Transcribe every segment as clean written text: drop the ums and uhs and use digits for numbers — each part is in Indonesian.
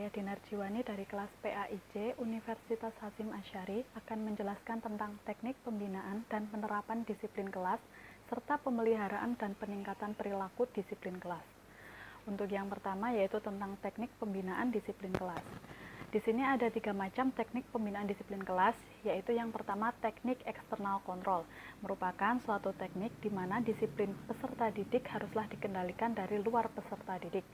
saya Dinar Jiwani dari kelas PAIJ Universitas Hasyim Asy'ari akan menjelaskan tentang teknik pembinaan dan penerapan disiplin kelas serta pemeliharaan dan peningkatan perilaku disiplin kelas. Untuk yang pertama yaitu tentang teknik pembinaan disiplin kelas. Di sini ada 3 macam teknik pembinaan disiplin kelas, yaitu yang pertama teknik eksternal kontrol, merupakan suatu teknik di mana disiplin peserta didik haruslah dikendalikan dari luar peserta didik.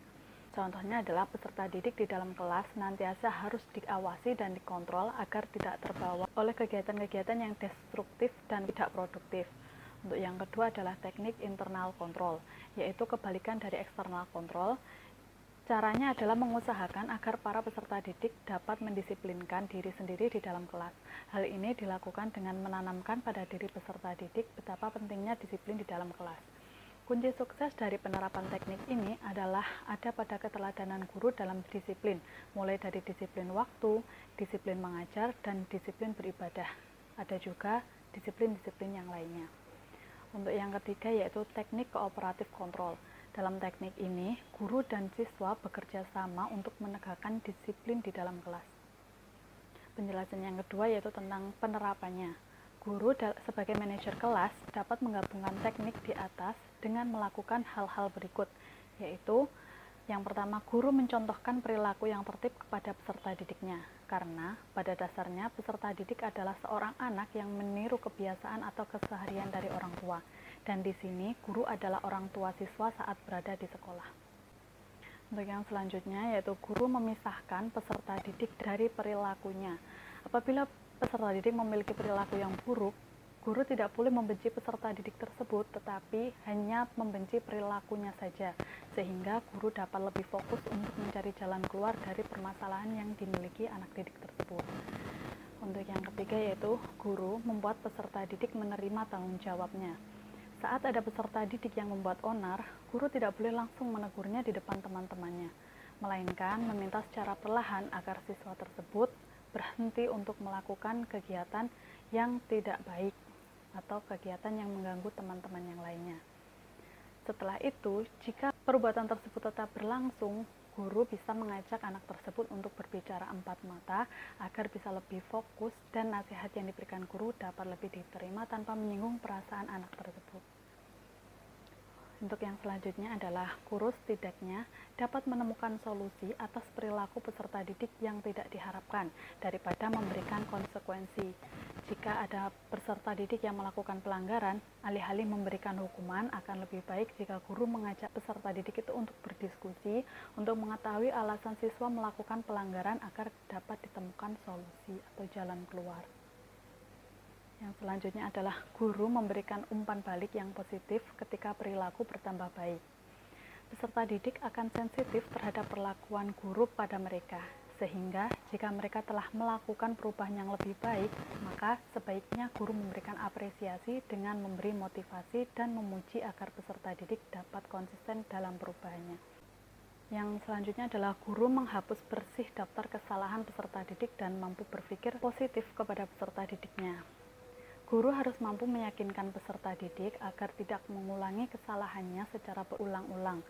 Contohnya adalah peserta didik di dalam kelas senantiasa harus diawasi dan dikontrol agar tidak terbawa oleh kegiatan-kegiatan yang destruktif dan tidak produktif. Untuk yang kedua adalah teknik internal kontrol, yaitu kebalikan dari eksternal kontrol. Caranya adalah mengusahakan agar para peserta didik dapat mendisiplinkan diri sendiri di dalam kelas. Hal ini dilakukan dengan menanamkan pada diri peserta didik betapa pentingnya disiplin di dalam kelas. Kunci sukses dari penerapan teknik ini adalah ada pada keteladanan guru dalam disiplin, mulai dari disiplin waktu, disiplin mengajar, dan disiplin beribadah. Ada juga disiplin-disiplin yang lainnya. Untuk yang ketiga yaitu teknik kooperatif kontrol. Dalam teknik ini, guru dan siswa bekerja sama untuk menegakkan disiplin di dalam kelas. Penjelasan yang kedua yaitu tentang penerapannya. Guru sebagai manajer kelas dapat menggabungkan teknik di atas dengan melakukan hal-hal berikut, yaitu yang pertama, guru mencontohkan perilaku yang tertib kepada peserta didiknya, karena pada dasarnya peserta didik adalah seorang anak yang meniru kebiasaan atau keseharian dari orang tua, dan di sini guru adalah orang tua siswa saat berada di sekolah. Untuk yang selanjutnya yaitu guru memisahkan peserta didik dari perilakunya. Apabila peserta didik memiliki perilaku yang buruk, guru tidak boleh membenci peserta didik tersebut, tetapi hanya membenci perilakunya saja, sehingga guru dapat lebih fokus untuk mencari jalan keluar dari permasalahan yang dimiliki anak didik tersebut. Untuk yang ketiga yaitu guru membuat peserta didik menerima tanggung jawabnya. Saat ada peserta didik yang membuat onar, guru tidak boleh langsung menegurnya di depan teman-temannya, melainkan meminta secara perlahan agar siswa tersebut berhenti untuk melakukan kegiatan yang tidak baik atau kegiatan yang mengganggu teman-teman yang lainnya. Setelah itu, jika perbuatan tersebut tetap berlangsung, guru bisa mengajak anak tersebut untuk berbicara empat mata agar bisa lebih fokus dan nasihat yang diberikan guru dapat lebih diterima tanpa menyinggung perasaan anak tersebut. Untuk yang selanjutnya adalah guru setidaknya dapat menemukan solusi atas perilaku peserta didik yang tidak diharapkan daripada memberikan konsekuensi. Jika ada peserta didik yang melakukan pelanggaran, alih-alih memberikan hukuman, akan lebih baik jika guru mengajak peserta didik itu untuk berdiskusi untuk mengetahui alasan siswa melakukan pelanggaran agar dapat ditemukan solusi atau jalan keluar. Yang selanjutnya adalah guru memberikan umpan balik yang positif ketika perilaku bertambah baik. Peserta didik akan sensitif terhadap perlakuan guru pada mereka, sehingga jika mereka telah melakukan perubahan yang lebih baik, maka sebaiknya guru memberikan apresiasi dengan memberi motivasi dan memuji agar peserta didik dapat konsisten dalam perubahannya. Yang selanjutnya adalah guru menghapus bersih daftar kesalahan peserta didik dan mampu berpikir positif kepada peserta didiknya. Guru harus mampu meyakinkan peserta didik agar tidak mengulangi kesalahannya secara berulang-ulang.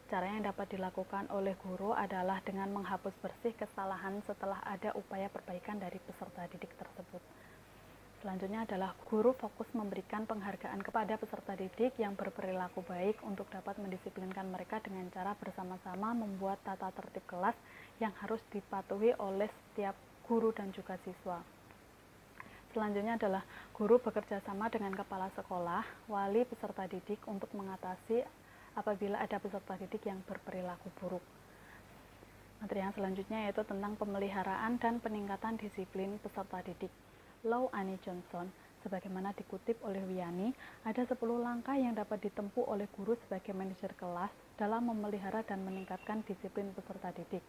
Cara yang dapat dilakukan oleh guru adalah dengan menghapus bersih kesalahan setelah ada upaya perbaikan dari peserta didik tersebut. Selanjutnya adalah guru fokus memberikan penghargaan kepada peserta didik yang berperilaku baik untuk dapat mendisiplinkan mereka dengan cara bersama-sama membuat tata tertib kelas yang harus dipatuhi oleh setiap guru dan juga siswa. Selanjutnya adalah guru bekerja sama dengan kepala sekolah, wali peserta didik untuk mengatasi apabila ada peserta didik yang berperilaku buruk. Materi yang selanjutnya yaitu tentang pemeliharaan dan peningkatan disiplin peserta didik. Lau Annie Johnson, sebagaimana dikutip oleh Wiani, ada 10 langkah yang dapat ditempuh oleh guru sebagai manajer kelas dalam memelihara dan meningkatkan disiplin peserta didik,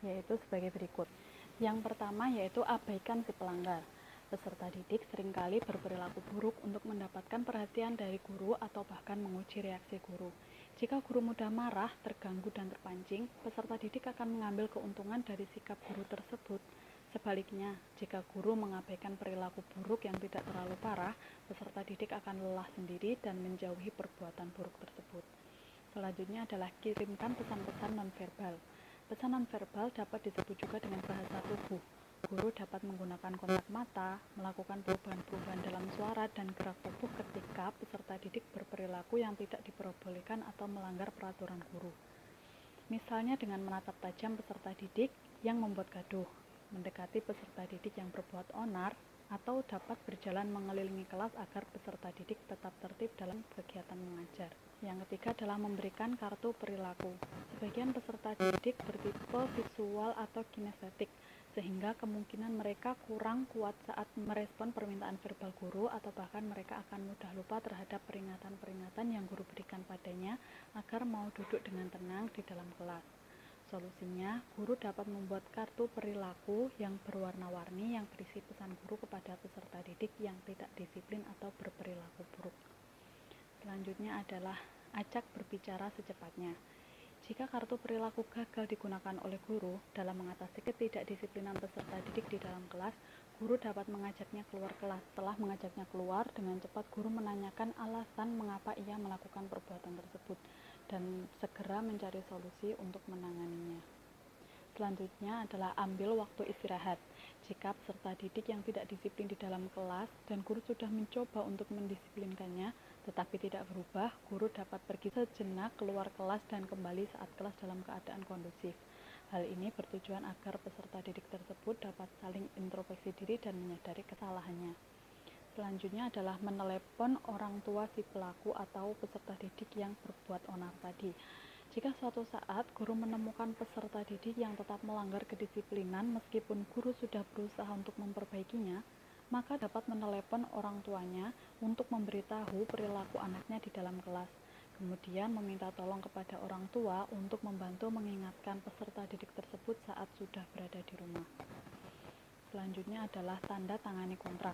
yaitu sebagai berikut. Yang pertama yaitu abaikan si pelanggar. Peserta didik seringkali berperilaku buruk untuk mendapatkan perhatian dari guru atau bahkan menguji reaksi guru. Jika guru mudah marah, terganggu, dan terpancing, peserta didik akan mengambil keuntungan dari sikap guru tersebut. Sebaliknya, jika guru mengabaikan perilaku buruk yang tidak terlalu parah, peserta didik akan lelah sendiri dan menjauhi perbuatan buruk tersebut. Selanjutnya adalah kirimkan pesan-pesan nonverbal. Pesan nonverbal dapat disebut juga dengan bahasa tubuh. Guru dapat menggunakan kontak mata, melakukan perubahan-perubahan dalam suara dan gerak tubuh ketika peserta didik berperilaku yang tidak diperbolehkan atau melanggar peraturan guru. Misalnya dengan menatap tajam peserta didik yang membuat gaduh, mendekati peserta didik yang berbuat onar, atau dapat berjalan mengelilingi kelas agar peserta didik tetap tertib dalam kegiatan mengajar. Yang ketiga adalah memberikan kartu perilaku. Sebagian peserta didik bertipe visual atau kinestetik, sehingga kemungkinan mereka kurang kuat saat merespon permintaan verbal guru atau bahkan mereka akan mudah lupa terhadap peringatan-peringatan yang guru berikan padanya agar mau duduk dengan tenang di dalam kelas. Solusinya, guru dapat membuat kartu perilaku yang berwarna-warni yang berisi pesan guru kepada peserta didik yang tidak disiplin atau berperilaku buruk. Selanjutnya adalah ajak berbicara secepatnya. Jika kartu perilaku gagal digunakan oleh guru dalam mengatasi ketidakdisiplinan peserta didik di dalam kelas, guru dapat mengajaknya keluar kelas. Setelah mengajaknya keluar, dengan cepat guru menanyakan alasan mengapa ia melakukan perbuatan tersebut dan segera mencari solusi untuk menanganinya. Selanjutnya adalah ambil waktu istirahat. Jika peserta didik yang tidak disiplin di dalam kelas dan guru sudah mencoba untuk mendisiplinkannya tetapi tidak berubah, guru dapat pergi sejenak keluar kelas dan kembali saat kelas dalam keadaan kondusif. Hal ini bertujuan agar peserta didik tersebut dapat saling introspeksi diri dan menyadari kesalahannya. Selanjutnya adalah menelepon orang tua si pelaku atau peserta didik yang berbuat onar tadi. Jika suatu saat guru menemukan peserta didik yang tetap melanggar kedisiplinan meskipun guru sudah berusaha untuk memperbaikinya, maka dapat menelepon orang tuanya untuk memberitahu perilaku anaknya di dalam kelas. Kemudian meminta tolong kepada orang tua untuk membantu mengingatkan peserta didik tersebut saat sudah berada di rumah. Selanjutnya adalah tanda tangani kontrak.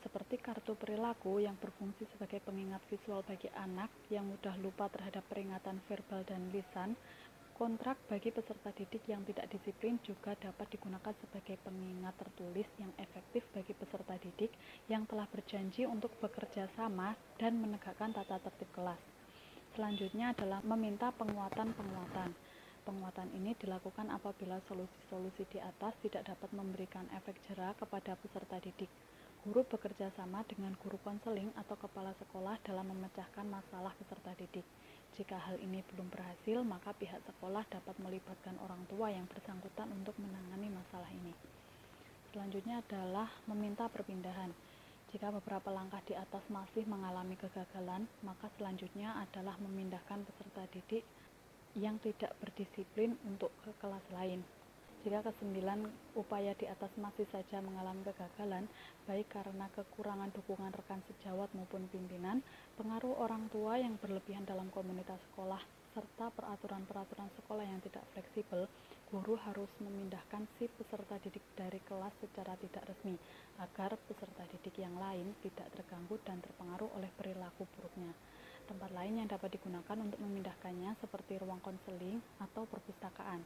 Seperti kartu perilaku yang berfungsi sebagai pengingat visual bagi anak yang mudah lupa terhadap peringatan verbal dan lisan, kontrak bagi peserta didik yang tidak disiplin juga dapat digunakan sebagai pengingat tertulis yang efektif bagi peserta didik yang telah berjanji untuk bekerja sama dan menegakkan tata tertib kelas. Selanjutnya adalah meminta penguatan-penguatan. Penguatan ini dilakukan apabila solusi-solusi di atas tidak dapat memberikan efek jera kepada peserta didik. Guru bekerja sama dengan guru konseling atau kepala sekolah dalam memecahkan masalah peserta didik. Jika hal ini belum berhasil, maka pihak sekolah dapat melibatkan orang tua yang bersangkutan untuk menangani masalah ini. Selanjutnya adalah meminta perpindahan. Jika beberapa langkah di atas masih mengalami kegagalan, maka selanjutnya adalah memindahkan peserta didik yang tidak berdisiplin untuk ke kelas lain. Jika kesembilan upaya di atas masih saja mengalami kegagalan, baik karena kekurangan dukungan rekan sejawat maupun pimpinan, pengaruh orang tua yang berlebihan dalam komunitas sekolah, serta peraturan-peraturan sekolah yang tidak fleksibel, guru harus memindahkan si peserta didik dari kelas secara tidak resmi, agar peserta didik yang lain tidak terganggu dan terpengaruh oleh perilaku buruknya. Tempat lain yang dapat digunakan untuk memindahkannya seperti ruang konseling atau perpustakaan.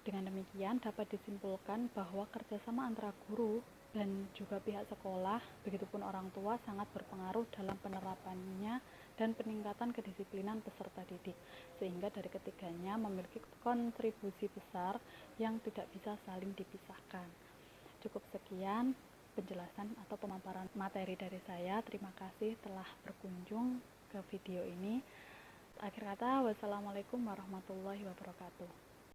Dengan demikian dapat disimpulkan bahwa kerjasama antara guru dan juga pihak sekolah, begitupun orang tua sangat berpengaruh dalam penerapannya dan peningkatan kedisiplinan peserta didik, sehingga dari ketiganya memiliki kontribusi besar yang tidak bisa saling dipisahkan. Cukup sekian penjelasan atau pemaparan materi dari saya. Terima kasih telah berkunjung ke video ini. Akhir kata, wassalamualaikum warahmatullahi wabarakatuh.